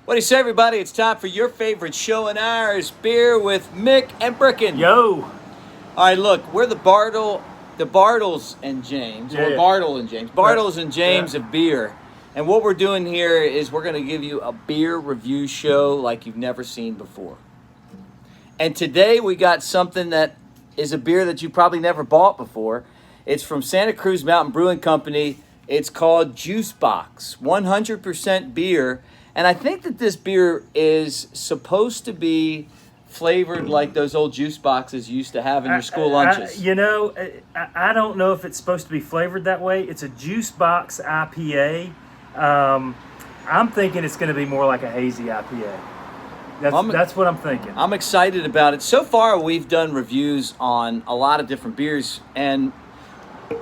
What do you say, everybody? It's time for your favorite show and ours, Beer with Mick and Brickin. Yo! All right, look, we're the Bartles and James, Bartle and James. Bartles and James of beer. And what we're doing here is we're going to give you a beer review show like you've never seen before. And today we got something that is a beer that you probably never bought before. It's from Santa Cruz Mountain Brewing Company. It's called Juicebox, 100% beer. And I think that this beer is supposed to be flavored like those old juice boxes you used to have in your school lunches. I don't know if it's supposed to be flavored that way. It's a Juicebox IPA. I'm thinking it's going to be more like a hazy IPA. That's what I'm thinking. I'm excited about it. So far, we've done reviews on a lot of different beers. And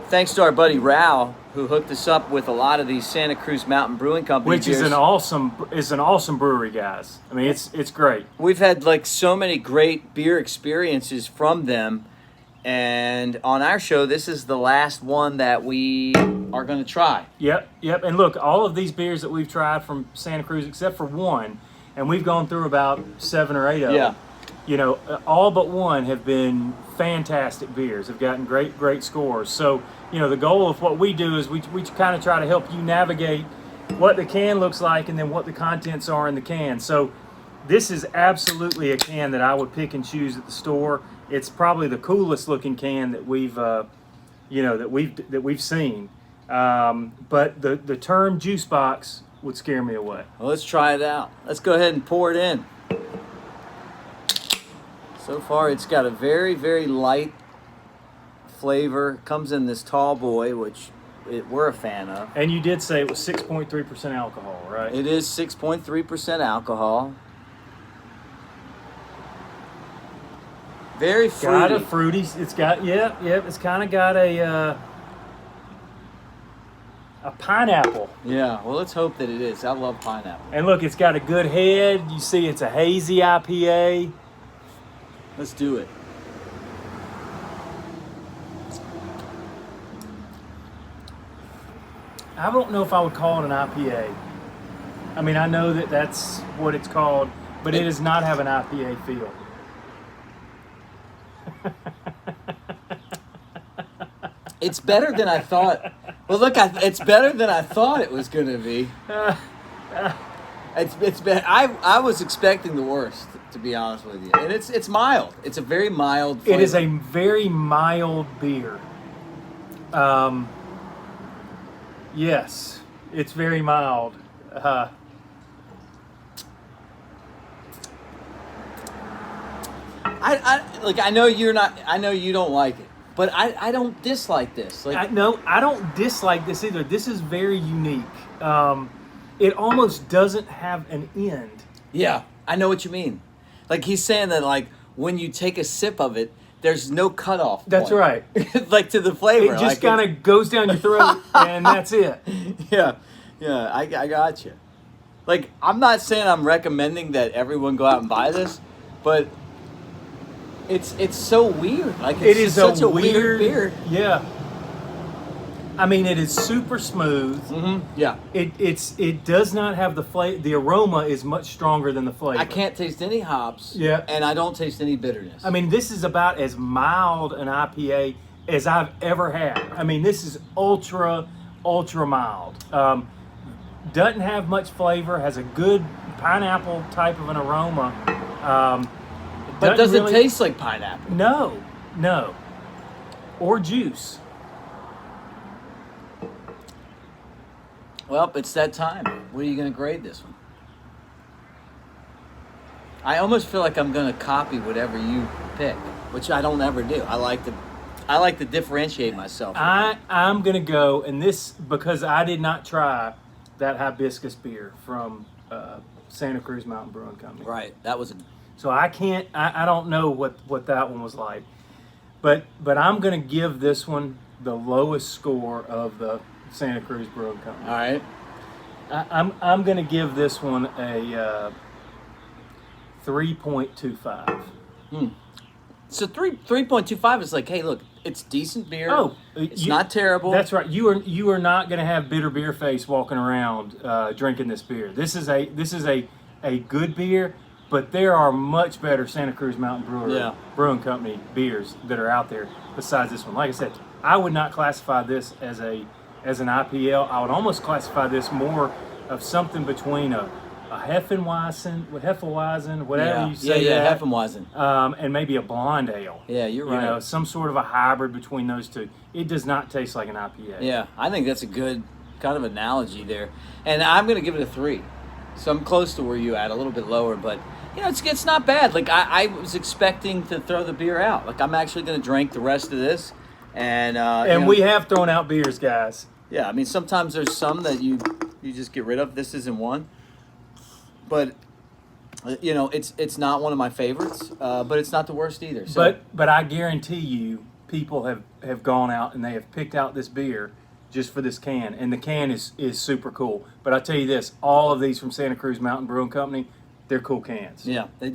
thanks to our buddy Rao, who hooked us up with a lot of these Santa Cruz Mountain Brewing Company Which beers. is an awesome brewery, guys. I mean, it's great. We've had like so many great beer experiences from them, and on our show, this is the last one that we are going to try. Yep. And look, all of these beers that we've tried from Santa Cruz, except for one, and we've gone through about 7 or 8 of them. Yeah. You know, all but one have been fantastic beers. Have gotten great scores. So, you know, the goal of what we do is we kind of try to help you navigate what the can looks like and then what the contents are in the can. So this is absolutely a can that I would pick and choose at the store. It's probably the coolest looking can that we've seen. But the term juice box would scare me away. Well, let's try it out. Let's go ahead and pour it in. So far, it's got a very, very light flavor. Comes in this tall boy, which we're a fan of. And you did say it was 6.3% alcohol, right? It is 6.3% alcohol. Very fruity. Got a fruity. It's got It's kind of got a pineapple. Yeah. Well, let's hope that it is. I love pineapple. And look, it's got a good head. You see, it's a hazy IPA. Let's do it. I don't know if I would call it an IPA. I mean, I know that that's what it's called, but it does not have an IPA feel. It's better than I thought. Well, look, it's better than I thought it was going to be. It's been. I was expecting the worst, to be honest with you, and it's mild. It's a very mild flavor. It is a very mild beer. Yes, it's very mild. I know you're not. I know you don't like it, but I don't dislike this. I don't dislike this either. This is very unique. It almost doesn't have an end. Yeah, I know what you mean. Like he's saying that, like when you take a sip of it, there's no cutoff point. That's right. Like to the flavor. It just kind of goes down your throat, and that's it. Yeah, I got you. Like I'm not saying I'm recommending that everyone go out and buy this, but it's so weird. Like it's such a weird beer. Yeah. I mean, it is super smooth. Mm-hmm. Yeah. It does not have the flavor. The aroma is much stronger than the flavor. I can't taste any hops. Yeah. And I don't taste any bitterness. I mean, this is about as mild an IPA as I've ever had. I mean, this is ultra mild. Doesn't have much flavor. Has a good pineapple type of an aroma. But does it taste like pineapple? No. Or juice. Well, it's that time. What are you going to grade this one? I almost feel like I'm going to copy whatever you pick, which I don't ever do. I like to differentiate myself. I'm going to go, and this because I did not try that hibiscus beer from Santa Cruz Mountain Brewing Company. Right. That was So I can't. I don't know what that one was like, but I'm going to give this one the lowest score of the Santa Cruz Brewing Company. All right. I'm going to give this one a 3.25. So 3.25 is like, hey, look, it's decent beer. Oh, it's not terrible. That's right. You are not going to have bitter beer face walking around drinking this beer. This is a a good beer, but there are much better Santa Cruz Mountain Brewery, Brewing Company beers that are out there besides this one. Like I said, I would not classify this as an IPL. I would almost classify this more of something between a Hefeweizen, whatever you say. Yeah, Hefeweizen. And maybe a blonde ale. Yeah, you're right. You know, some sort of a hybrid between those two. It does not taste like an IPA. Yeah, I think that's a good kind of analogy there. And I'm going to give it a 3. So I'm close to where you at, a little bit lower, but you know, it's not bad. Like I was expecting to throw the beer out. Like I'm actually going to drink the rest of this, and you know, we have thrown out beers, guys. Yeah, I mean sometimes there's some that you just get rid of. This isn't one, but you know it's not one of my favorites, but it's not the worst either. So. But I guarantee you, people have gone out and they have picked out this beer just for this can, and the can is super cool. But I'll tell you this, all of these from Santa Cruz Mountain Brewing Company, they're cool cans. Yeah, they do.